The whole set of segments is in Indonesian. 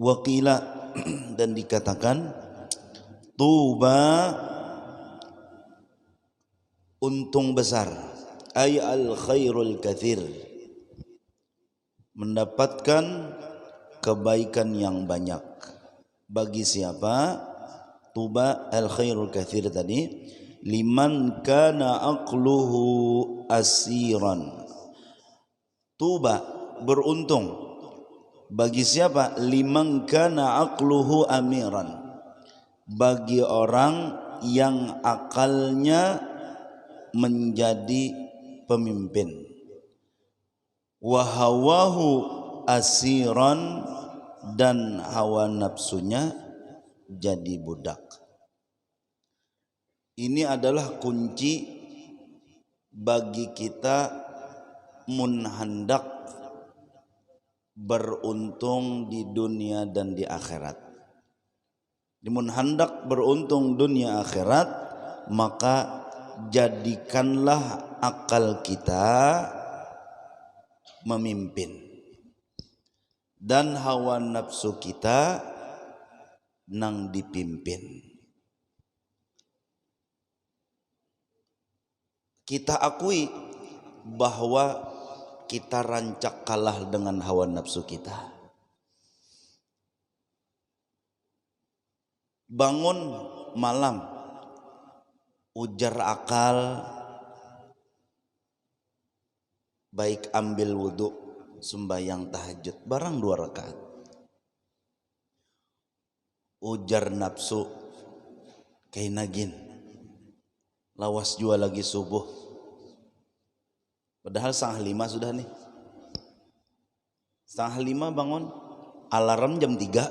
Waqila dan dikatakan tuba untung besar, ay al khairul katsir, mendapatkan kebaikan yang banyak. Bagi siapa? Tuba al khairul katsir tadi, liman kana aqluhu asiran. Tuba beruntung bagi siapa? Liman kana aqluhu amiran, bagi orang yang akalnya menjadi pemimpin, wa hawahu asiran, dan hawa nafsunya jadi budak. Ini adalah kunci bagi kita hendak beruntung di dunia dan di akhirat. Mun hendak beruntung dunia akhirat, maka jadikanlah akal kita memimpin dan hawa nafsu kita nang dipimpin. Kita akui bahwa kita rancak kalah dengan hawa nafsu kita. Bangun malam, ujar akal, baik ambil wudhu, sembahyang tahajud, barang 2 rakaat. Ujar nafsu, kainagin, lawas jua lagi subuh. Padahal 4:30 sudah nih. 4:30 bangun, alarm jam 3.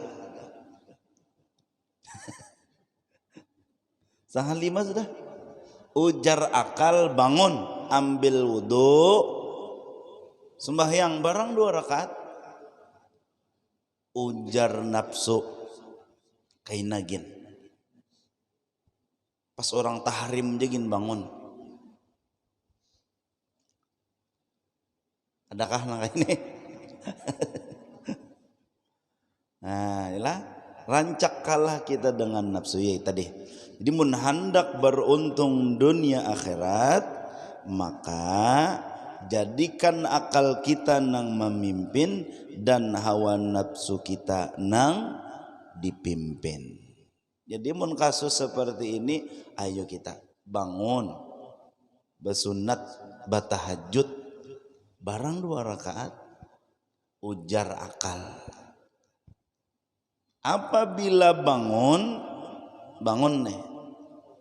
4:30 sudah. Ujar akal, bangun, ambil wudhu, sembahyang barang 2 rakaat. Ujar nafsu, kainagin, pas orang tahrim jegin bangun. Adakah langkah ini? Nah, inilah rancak kalah kita dengan nafsu ya tadi. Jadi mun hendak beruntung dunia akhirat, maka jadikan akal kita nang memimpin dan hawa nafsu kita nang dipimpin. Jadi mun kasus seperti ini, ayo kita bangun, bersunat, batahajud, barang 2 rakaat, ujar akal. Apabila bangun nih,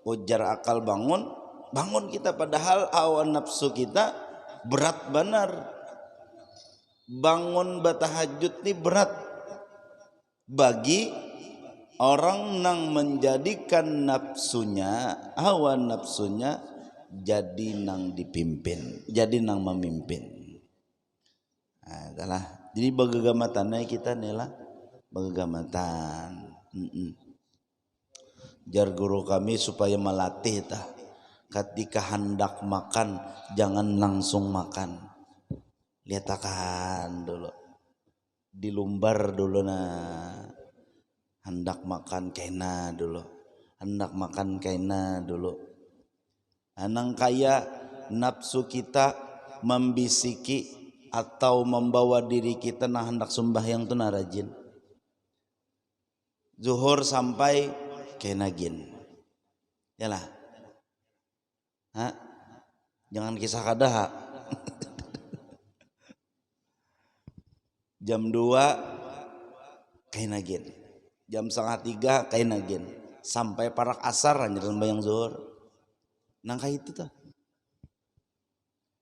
ujar akal bangun kita, padahal hawa nafsu kita berat benar. Bangun batahajud nih berat bagi orang nang menjadikan nafsunya, hawa nafsunya jadi nang dipimpin, jadi nang memimpin. Adalah jadi bagagamatannya kita nela bagagamatan. Jar guru kami supaya melatih tah, ketika hendak makan jangan langsung makan, lihatkan dulu, dilumbar dulu. Nah, hendak makan kena dulu, hendak makan kena dulu. Anang kaya nafsu kita membisiki atau membawa diri kita nah hendak sembahyang tuh narajin. Zuhur sampai kenagin. Yalah. Jangan kisah kadah. Jam 2 kenagin. Jam 2:30 kenagin. Sampai parak asar hanya sembahyang zuhur. Nangka itu tuh.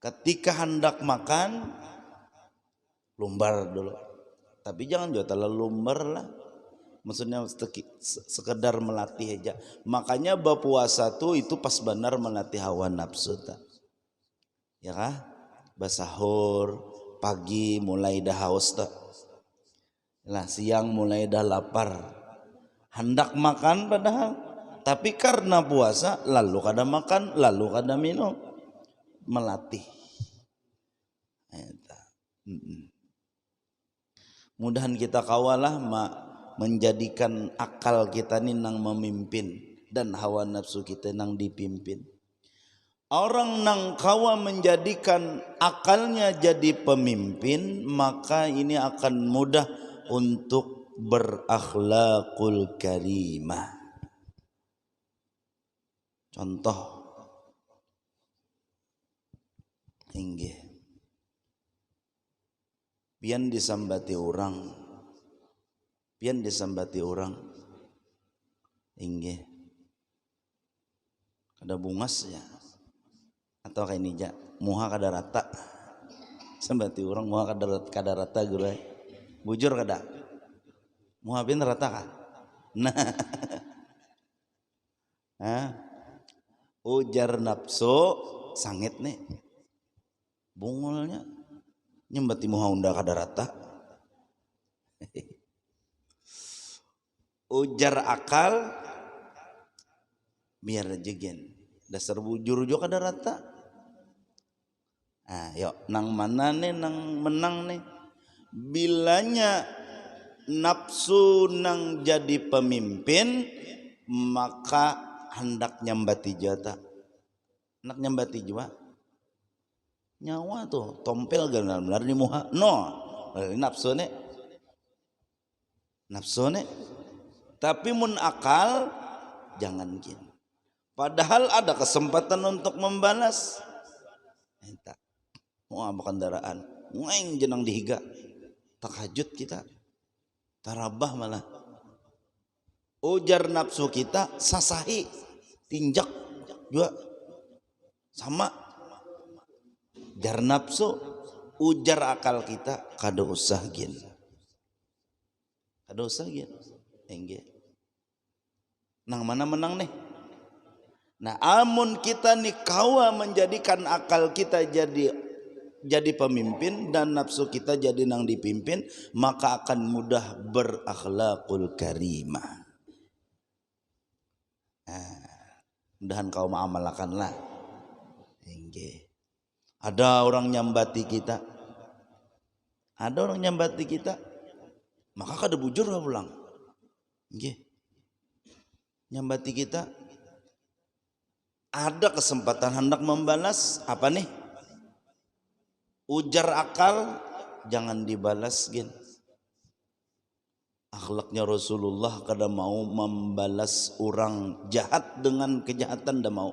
Ketika hendak makan, lumbar dulu. Tapi jangan juga terlalu lumbar lah. Maksudnya sekedar melatih aja. Makanya berpuasa tuh itu pas benar melatih hawa nafsu ta. Ya kah? Basahur, pagi mulai dah haus ta. Lah siang mulai dah lapar. Hendak makan padahal, tapi karena puasa lalu kada makan, lalu kada minum. Melatih. Mudahan kita kawalah menjadikan akal kita ini nang memimpin dan hawa nafsu kita nang dipimpin. Orang nang kawa menjadikan akalnya jadi pemimpin, maka ini akan mudah untuk berakhlakul karimah. Contoh inggih, pian disambati orang inggih ada bungasnya atau kayak nija muha kada rata sambati orang muha kada rata guru bujur kada muha pian rata kah nah ujar nafsu sangit nih bungulnya nyembati muha unda kada rata ujar akal biar jegen dasar bujur juga kada rata. Nah, yuk nang mana nih nang menang nih bilanya nafsu nang jadi pemimpin maka hendak nyambati jata hendak nyambati juga nyawa tuh tompel benar di muha no nafsu nih tapi mun akal jangan gini. Padahal ada kesempatan untuk membalas. Entah. Mau apa kendaraan? Ngueng jenang dihiga. Tahajud kita. Tarabah malah. Ujar nafsu kita sasahi. Tinjak juga. Sama. Jar nafsu. Ujar akal kita. Kada usah gin. Enggak. Nang mana menang nih? Nah, amun kita nih kawa menjadikan akal kita jadi pemimpin dan nafsu kita jadi nang dipimpin, maka akan mudah berakhlakul karimah. Mudahan kau mengamalkanlah. Ada orang nyambati kita, maka kada bujur lah pulang. Nyambati kita. Ada kesempatan hendak membalas apa nih? Ujar akal jangan dibalas gin. Akhlaknya Rasulullah kada mau membalas orang jahat dengan kejahatan dah mau.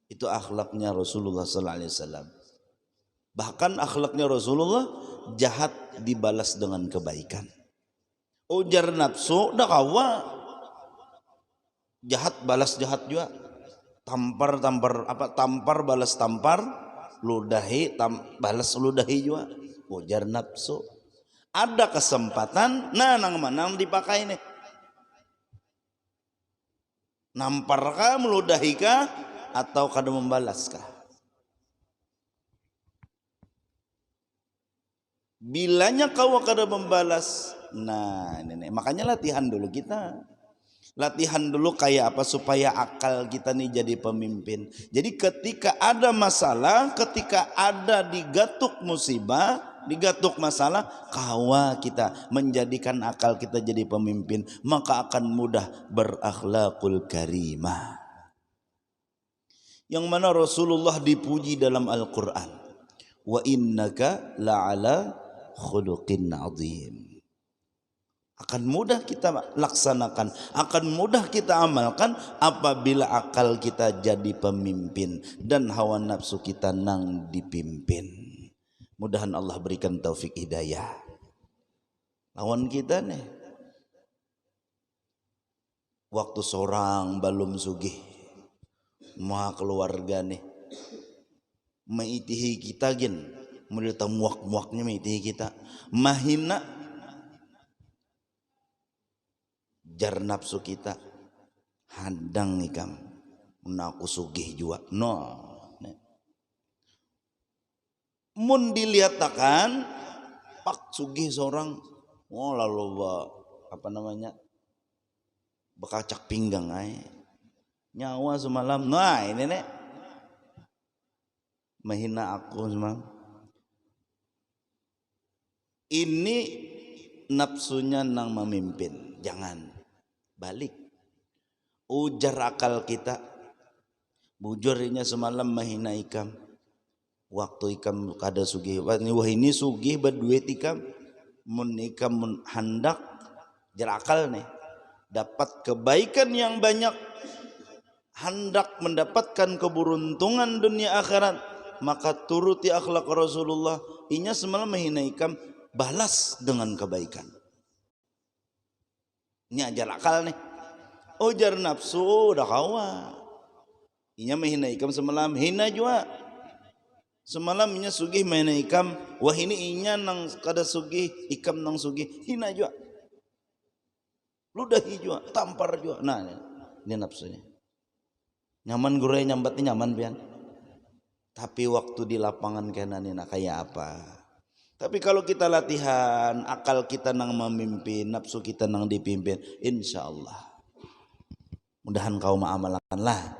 Itu akhlaknya Rasulullah sallallahu alaihi wasallam. Bahkan akhlaknya Rasulullah jahat dibalas dengan kebaikan. Ujar nafsu dah kawa jahat balas jahat juga. Tampar balas tampar, ludahi balas ludahi juga. Ujar nafsu. Ada kesempatan, nah nang manang dipakai nih. Nampar kah, meludahi kah, atau kada membalas kah? Bilanya kau kada membalas, nah ini makanya latihan dulu kita. Latihan dulu kayak apa supaya akal kita nih jadi pemimpin. Jadi ketika ada masalah, ketika ada digatuk musibah, digatuk masalah, kawa kita menjadikan akal kita jadi pemimpin, maka akan mudah berakhlakul karimah. Yang mana Rasulullah dipuji dalam Al-Quran. Wa innaka la'ala khuluqin azim. Akan mudah kita laksanakan, akan mudah kita amalkan apabila akal kita jadi pemimpin dan hawa nafsu kita nang dipimpin. Mudahan Allah berikan taufik hidayah. Lawan kita nih, waktu seorang belum sugih, maha keluarga nih, maitihi kita gin, mulai muak-muaknya maitihi kita, mahina. Jar nafsu kita hadang ikam menaku sugih juga no mun dilihatkan pak sugih seorang lalu apa namanya bekacak pinggang nyawa semalam nah ini nek menghina aku semalam ini nafsunya nang memimpin. Jangan balik. Ujar akal kita. Bujurnya semalam mahina ikam. Waktu ikam kada sugih. Wah ini sugih berduit ikam. Mun ikam mun hendak jar akal nih. Dapat kebaikan yang banyak. Hendak mendapatkan keberuntungan dunia akhirat. Maka turuti akhlak Rasulullah. Inya semalam mahina ikam. Balas dengan kebaikan. Ini ajar akal nih. Ujar nafsu dah kawa. Inya mahina ikam semalam. Hina juga. Semalam inya sugih mahina ikam. Wah ini inya nang kada sugih. Ikam nang sugih. Hina juga. Ludahi juga. Tampar juga. Nah ini nafsunya. Nyaman gurai nyambatnya nyaman pian. Tapi waktu di lapangan kenanina kayak apa? Tapi kalau kita latihan, akal kita nang memimpin, nafsu kita nang dipimpin, insya Allah. Mudahan kau ma'amalakan lah.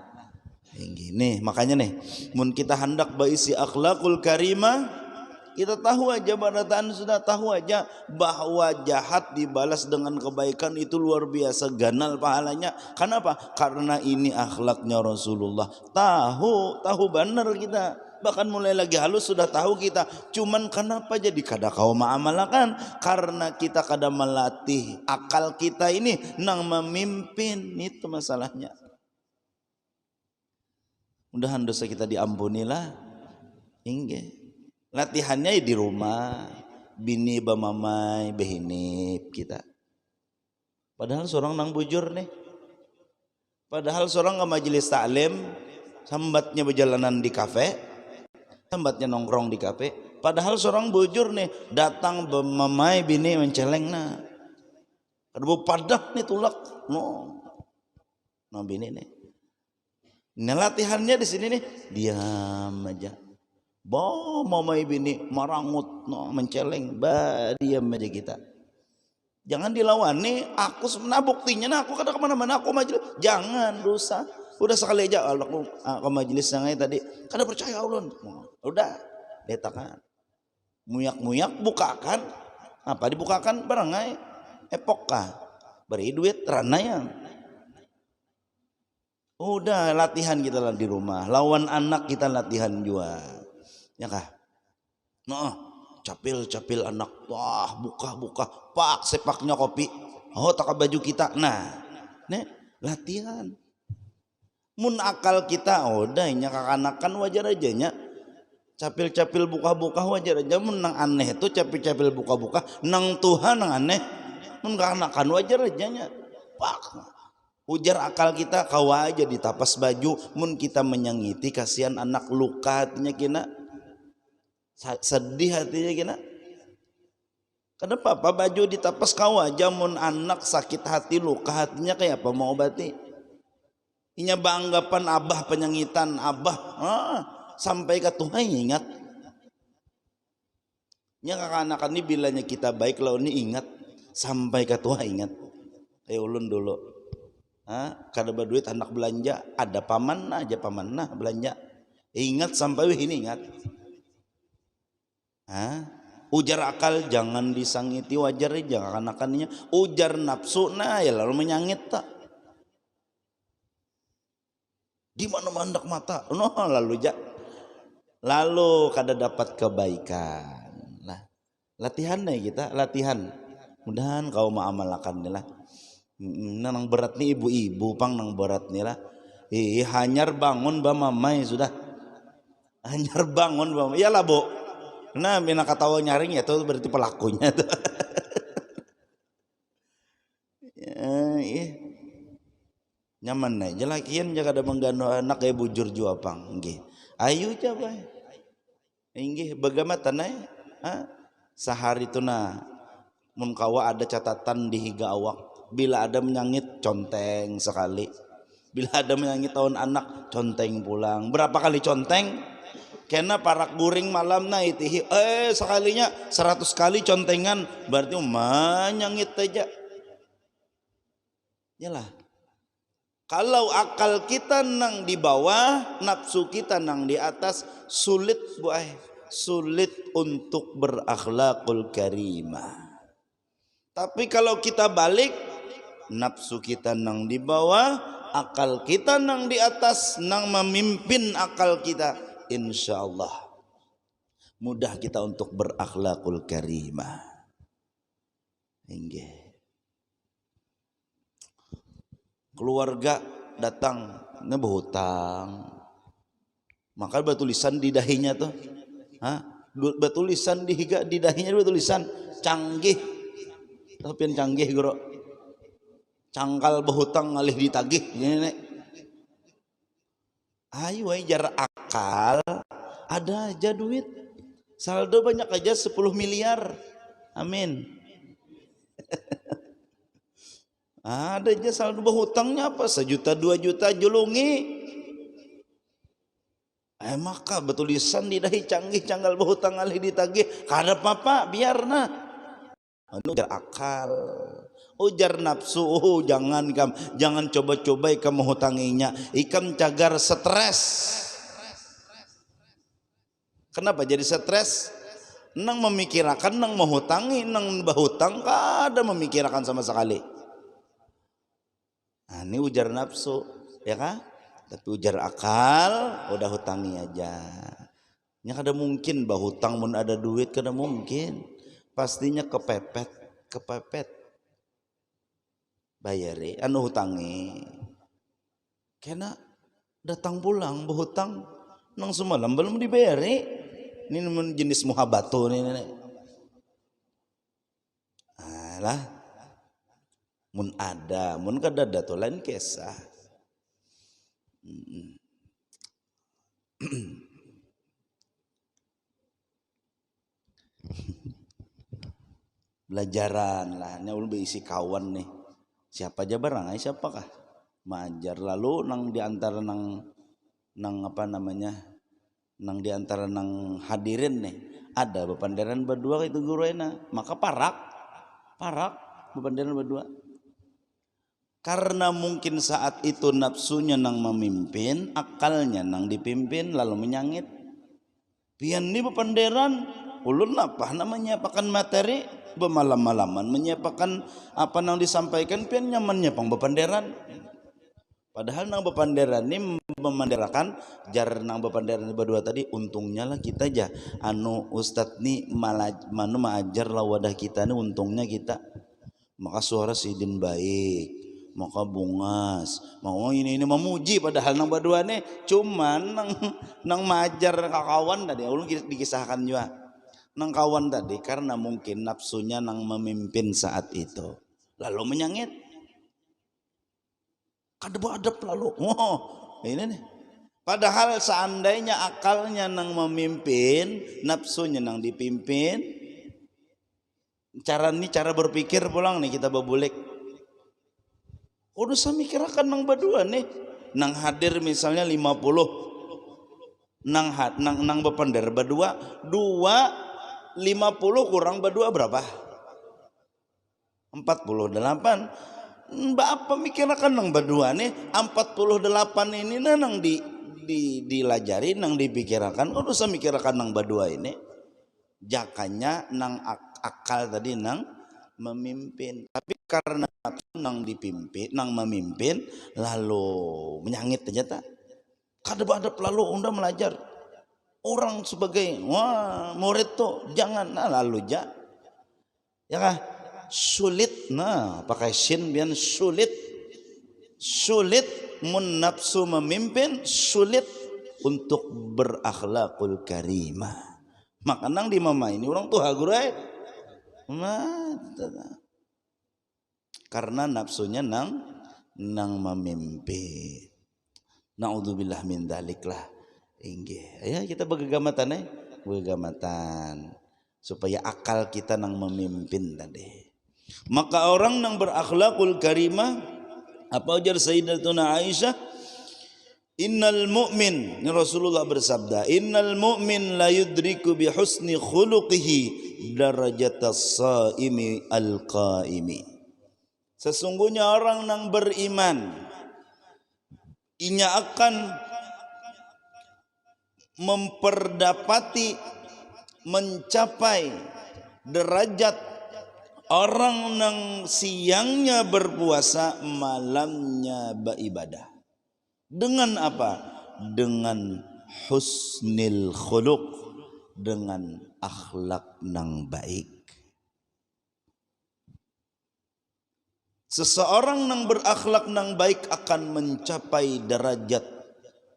Nih, makanya nih, mun kita hendak berisi akhlakul karimah, kita tahu aja barataan sudah tahu aja bahwa jahat dibalas dengan kebaikan itu luar biasa ganal pahalanya. Kenapa? Karena ini akhlaknya Rasulullah. Tahu benar kita. Bahkan mulai lagi halus sudah tahu kita. Cuman kenapa jadi kada kau ma'amalakan? Karena kita kada melatih akal kita ini nang memimpin. Itu masalahnya. Mudahan dosa kita diampunilah. Inggih. Latihannya di rumah, bini bamamai behinip kita. Padahal seorang nang bujur nih. Padahal seorang ke majelis taklim, sambatnya berjalanan di kafe, sambatnya nongkrong di kafe. Padahal seorang bujur nih, datang bamamai bini menceleng nah. Aduh padah nih tulak, no bini nih. Nah latihannya di sini nih, diam aja. Mamai bini marangut no, menceleng diam aja kita. Jangan dilawan nih. Aku sebenarnya buktinya nah, aku kada kemana-mana aku majelis. Jangan dosa. Udah sekali aja aku majelis sangai tadi. Kada percaya ulun. Udah letakan. Muyak bukakan. Apa dibukakan barangai epok kah. Beri duit ranayang. Udah latihan kita lah di rumah. Lawan anak kita latihan juga. Ya kah? Nah, capil anak. Wah, buka. Pak, sepaknya kopi. Oh, tak baju kita. Nah, nih latihan. Mun akal kita, udah nya kakanakan wajar aja nya. Capil buka wajar aja. Mun nang aneh itu capil buka. Nang Tuhan nang aneh. Mun kakanakan wajar aja nya. Pak. Ujar akal kita kawa aja ditapas baju. Mun kita menyangiti kasihan anak luka hatinya kina. Sedih hatinya kena. Kenapa apa baju ditapas kau aja mun anak sakit hati luka hatinya kayak apa mau obati? Inya banggapan abah penyangitan abah sampai ke Tuhan ingat. Nya kakak-anak ini bilanya kita baik kalau ini ingat sampai ke Tuhan ingat. Ulun dulu. Kada berduit anak belanja ada paman aja paman belanja. Ingat sampai ini ingat. Ujar akal jangan disangiti wajar aja kanakannya. Ujar nafsu ya lalu menyangit tak. Di mana mandak mata lalu kada dapat kebaikan lah. Latihan nih kita latihan. Mudahan kau ma'amalakan nih lah. Nang berat nih ibu-ibu pang nang berat nih lah. Hanyar bangun bamamai sudah. Hanyar bangun bamamai. Ya lah bu. Nah, mina katawa nyaring ya itu berarti pelakunya tuh. Nyaman nih. Jelakian jaga ada menggano anak kayak bujur jua pang. Nggih. Ayo coba. Nggih, bagaimana tanai? Sehari itu mun kawa ada catatan di higa awak. Bila ada menyangit conteng sekali. Bila ada menyangit tahun anak conteng pulang. Berapa kali conteng? Karena parak guring malam itihi sekalinya 100 kali contengan berarti menyangit aja. Yalah. Kalau akal kita nang di bawah, nafsu kita nang di atas, sulit sulit untuk berakhlakul karimah. Tapi kalau kita balik, nafsu kita nang di bawah, akal kita nang di atas, nang memimpin akal kita, insya Allah mudah kita untuk berakhlakul karimah. Inggih. Keluarga datang ngebutang, maka batulisan di dahinya tuh, batulisan di dahinya batulisan canggih, tapi yang canggih guru, cangkal berhutang ngalih ditagih, ini. Ayo jar akal, ada aja duit, saldo banyak aja 10 miliar, amin. Ada aja saldo berhutangnya apa 1 juta 2 juta julungi. Maka betulisan di dahi canggih canggal berhutang alih ditagih kada apa biar nah. Ujar akal, ujar nafsu, jangan coba-coba ikam menghutanginya, ikam cagar stres. Kenapa jadi stres? Nang memikirkan nang menghutangi, nang berhutang kada memikirkan sama sekali. Nah, ini ujar nafsu, ya kan? Tapi ujar akal, udah hutangi aja. Nya kada mungkin bahutang mun ada duit, kada mungkin. Pastinya kepepet. Bayari anu hutangi. Kena datang pulang bahutang nang semalam belum dibayari. Ini jenis muhabatu ini. Alah. Mun ada, mun kada ada to lain kisah. Belajaran lah, ini ulun berisi kawan nih. Siapa aja barang, siapakah? Majar lalu nang diantara nang apa namanya? Nang diantara nang hadirin nih, ada bepanderan berdua itu guruena, maka parak bepanderan berdua. Karena mungkin saat itu nafsunya nang memimpin, akalnya nang dipimpin, lalu menyangit. Pian ini bepanderan, ulun apa namanya pakan materi, bermalam-malaman menyiapkan apa nang disampaikan, pian nyamannya pang bepanderan. Padahal nang bepanderan ini memanderakan jar nang bepanderan berdua tadi, untungnya lah kita aja anu ustad nih manu maajar lah wadah kita nih, untungnya kita maka suara sidin baik, maka bungas mau ini memuji, padahal nang berdua nih cuman nang maajar kawan tadi ulun dikisahkan juga nang kawan tadi, karena mungkin nafsunya nang memimpin saat itu lalu menyangit kadep-adep lalu ini nih. Padahal seandainya akalnya nang memimpin, nafsunya nang dipimpin, cara berpikir pulang nih kita babulik. Udah saya mikirkan nang berdua nih, nang hadir misalnya 50, nang bepander berdua 50 kurang berdua berapa? 48. Mbak apa mikirkan nang berdua nih 48 ini nang dilajari nang dipikirkan. Udah saya mikirkan nang berdua ini, jakanya nang akal tadi nang memimpin, tapi karena nang dipimpin nang memimpin lalu menyangit ternyata kadep-adep lalu unda belajar orang sebagai murid tuh jangan lalu ya kah sulit pakai shin biar sulit mun nafsu memimpin, sulit untuk berakhlakul karimah. Maka nang di mama ini orang tuh hagurai karena nafsunya nang memimpin. Naudzubillah min dzalik lah. Inggih. Ya kita begegamatan supaya akal kita nang memimpin tadi. Maka orang nang berakhlakul karimah, apa ujar Sayyidatuna Aisyah, innal mu'min, ini Rasulullah bersabda, innal mu'min la yudriku bi husni khuluqihi darajatas saimi al-qaimi. Sesungguhnya orang nang beriman inya akan memperdapati, mencapai derajat Orang nang siangnya berpuasa, malamnya beribadah. Dengan apa? Dengan husnil khuluq, dengan akhlak nang baik. Seseorang nang berakhlak nang baik akan mencapai derajat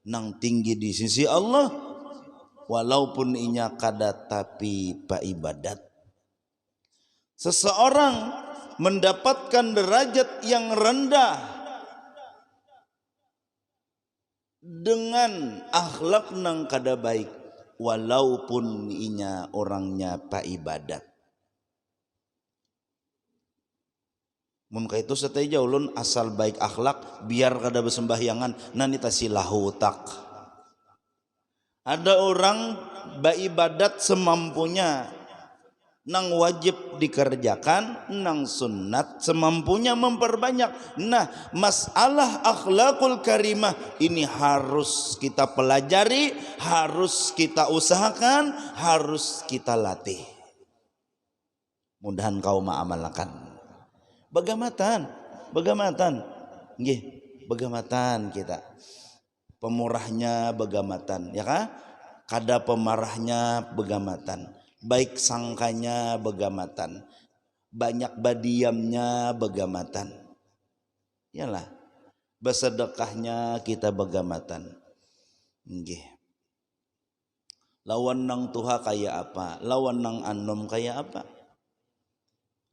nang tinggi di sisi Allah, walaupun inya kada tapi ibadat. Seseorang mendapatkan derajat yang rendah dengan akhlak nang kada baik, walaupun inya orangnya ibadat. Mun kaitu sateja ulun asal baik akhlak biar kada bersembahyangan nanita silahu tak. Ada orang beribadat semampunya, nang wajib dikerjakan, nang sunnat semampunya memperbanyak. Nah, masalah akhlakul karimah ini harus kita pelajari, harus kita usahakan, harus kita latih. Mudahan kau mengamalkan. Begamatan, nggih, begamatan kita. Pemurahnya begamatan, ya kan? Kada pemarahnya begamatan. Baik sangkanya begamatan. Banyak badiamnya begamatan. Yalah, bersedekahnya kita begamatan. Nggih. Lawan nang tuha kaya apa? Lawan nang anom kaya apa?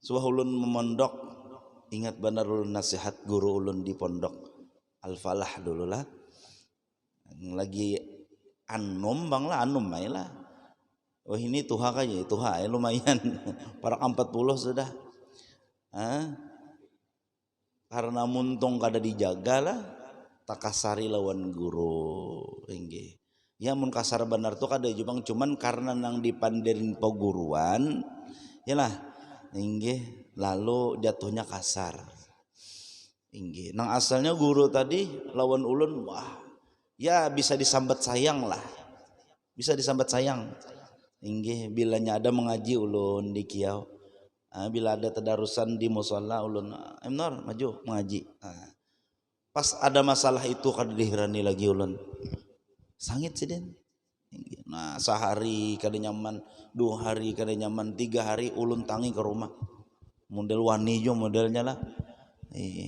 Suahulun memondok. Ingat benar ulun nasihat guru ulun di pondok Al-Falah dulu lah. Lagi anom bang lah, anom may lah. Oh ini tuha kaya, tuha lumayan. Para 40 sudah. Karena muntong kada dijaga lah, takasari lawan guru. Inggih. Ya mun kasar benar tuh kada jubang, cuman karena nang dipanderin peguruan, yalah. Inggih. Lalu jatuhnya kasar. Inggih. Nang asalnya guru tadi lawan ulun, wah, ya bisa disambat sayang lah. Bisa disambat sayang. Inggih, bilanya ada mengaji ulun di kiau. Bila ada tadarusan di musola ulun, Emnor maju mengaji. Pas ada masalah itu kada dihirani lagi ulun. Sangit sih den. Nah, sehari kada nyaman, 2 hari kada nyaman, 3 hari ulun tangi ke rumah. Model wani jo modelnya lah.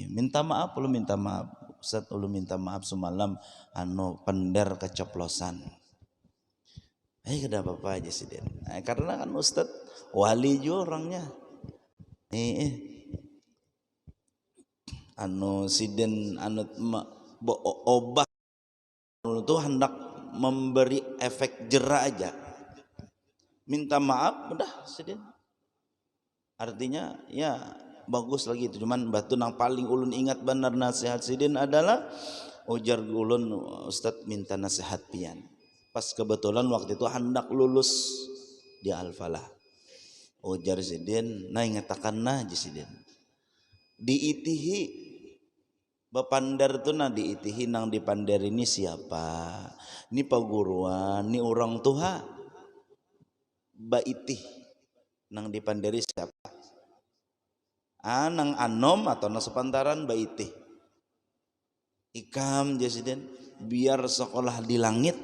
Minta maaf, ulun minta maaf. Ustaz, ulun minta maaf semalam pender keceplosan. Kada apa-apa aja sih den. Karena kan Ustaz wali jo orangnya. Siden obat itu hendak memberi efek jera aja. Minta maaf udah siden. Artinya ya bagus lagi itu. Cuman batu nang paling ulun ingat benar nasihat sidin adalah ujar ulun, Ustadz minta nasihat pian. Pas kebetulan waktu itu hendak lulus di Al-Falah. Ujar sidin, nah ingatakan nah sidin. Diitihi bapandar tuh nah diitihi nang dipandar ini siapa? Ini paguruan, ini orang tuha. Baitih nang dipandari siapa? Nang anom atau nang sepantaran baitih. Ikam jasiden biar sekolah di langit.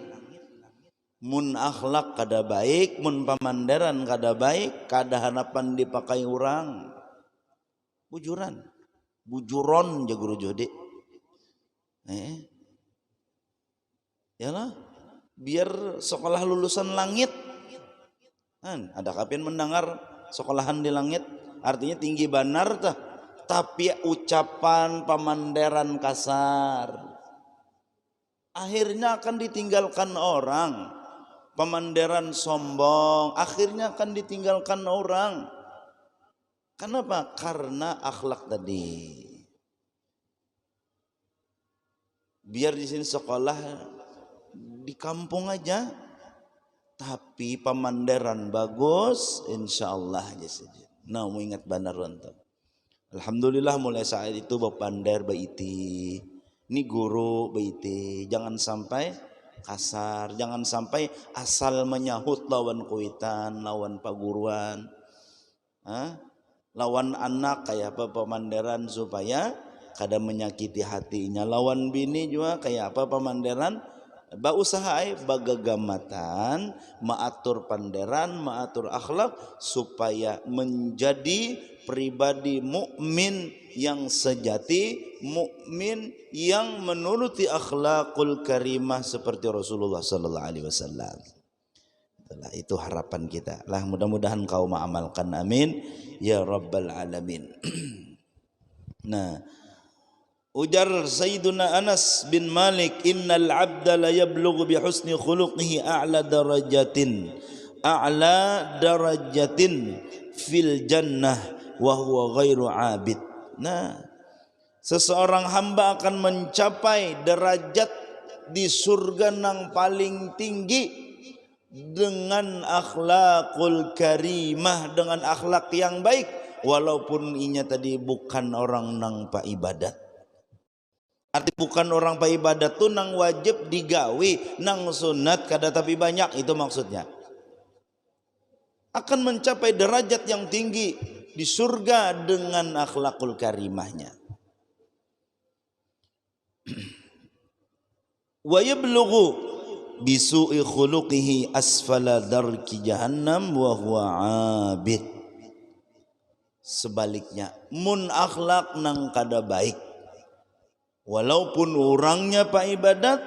Mun akhlak kada baik, mun pamandaran kada baik, kada hanapan dipakai orang. Bujuron ja guru jode. Yalah, biar sekolah lulusan langit. Ada kapan mendengar sekolahan di langit? Artinya tinggi benar tah, tapi ucapan pamandaran kasar. Akhirnya akan ditinggalkan orang. Pamandaran sombong, akhirnya akan ditinggalkan orang. Kenapa? Karena akhlak tadi. Biar di sini sekolah di kampung aja, tapi pamandaran bagus, insya Allah aja saja. Nah, mau ingat benar untuk. Alhamdulillah mulai saat itu bapandar baiti. Ini guru baiti. Jangan sampai kasar, jangan sampai asal menyahut lawan kuitan, lawan paguruan. Lawan anak kayak apa pemanderan supaya kada menyakiti hatinya. Lawan bini juga kayak apa pemanderan ba usaha bagagamatan maatur panderan maatur akhlak supaya menjadi pribadi mukmin yang sejati, mukmin yang menuruti akhlakul karimah seperti Rasulullah sallallahu alaihi wasallam. Itu harapan kita lah, mudah-mudahan kau mengamalkan, amin ya rabbal alamin. Nah, ujar Sayyiduna Anas bin Malik, innal abda la yablughu bi husni khuluqihi a'la darajatin fil jannah wa huwa ghairu abid. Nah, seseorang hamba akan mencapai derajat di surga yang paling tinggi dengan akhlakul karimah, dengan akhlak yang baik, walaupun inya tadi bukan orang nang pa ibadat. Arti bukan orang pa ibadat tu nang wajib digawi, nang sunat kada tapi banyak, itu maksudnya. Akan mencapai derajat yang tinggi di surga dengan akhlakul karimahnya. Wa yablughu bisu'i khuluqihi asfala darki jahannam wa huwa abid. Sebaliknya, mun akhlak nang kada baik, walaupun orangnya pak ibadat,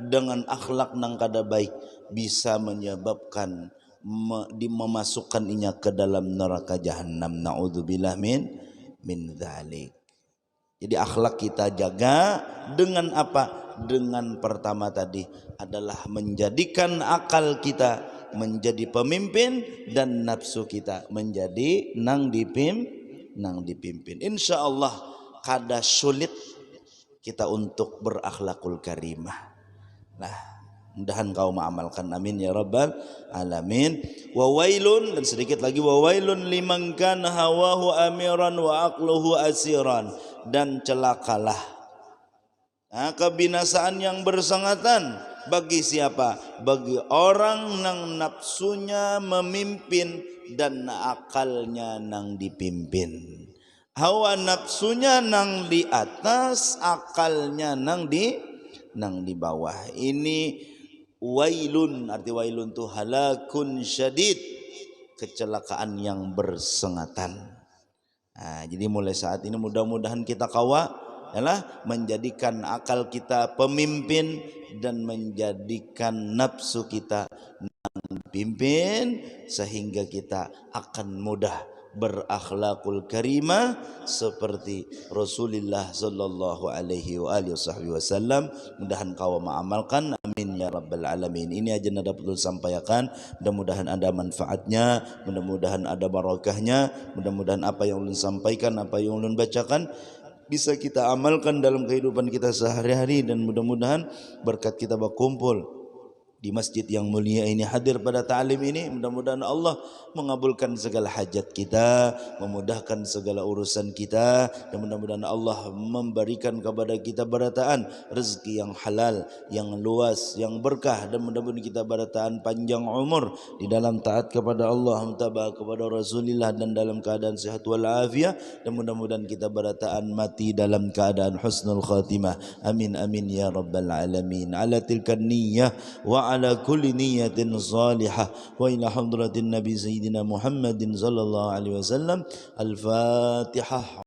dengan akhlak nang kada baik bisa menyebabkan memasukkan inya ke dalam neraka jahannam. Naudzubillah min dzalik. Jadi akhlak kita jaga dengan apa? Dengan pertama tadi adalah menjadikan akal kita menjadi pemimpin dan nafsu kita menjadi nang dipimpin. Insya Allah kada sulit kita untuk berakhlakul karimah. Nah, mudahan kau mengamalkan, amin ya rabbal alamin. Wa wailun, dan sedikit lagi, wa wailun liman kana hawahu amiran wa aqluhu asiran, dan celakalah, kebinasaan yang bersangatan bagi siapa? Bagi orang nang nafsunya memimpin dan akalnya nang dipimpin. Hawa nafsunya nang di atas, akalnya nang di bawah. Ini wailun, arti wailun tu halakun syadid, kecelakaan yang bersengatan. Nah, jadi mulai saat ini mudah-mudahan kita kawa adalah menjadikan akal kita pemimpin dan menjadikan nafsu kita pimpin, sehingga kita akan mudah berakhlakul karimah seperti Rasulullah sallallahu alaihi wasallam. Mudahan kau mengamalkan, amin ya rabbal alamin. Ini aja nada betul sampaikan, mudah-mudahan ada manfaatnya, mudah-mudahan ada barakahnya, mudah-mudahan apa yang ulun sampaikan, apa yang ulun bacakan bisa kita amalkan dalam kehidupan kita sehari-hari, dan mudah-mudahan berkat kita berkumpul di masjid yang mulia ini, hadir pada ta'lim ini, mudah-mudahan Allah mengabulkan segala hajat kita, memudahkan segala urusan kita, dan mudah-mudahan Allah memberikan kepada kita barataan rezeki yang halal, yang luas, yang berkah, dan mudah-mudahan kita barataan panjang umur di dalam taat kepada Allah, mutabah kepada Rasulullah, dan dalam keadaan sehat walafiat, dan mudah-mudahan kita barataan mati dalam keadaan husnul khatimah. Amin amin ya rabbal alamin. Ala tilkan niyyah wa ala kulli niyatin salihah wa ila hadratin nabi sayyidina Muhammadin sallallahu alaihi wasallam. Al-Fatihah.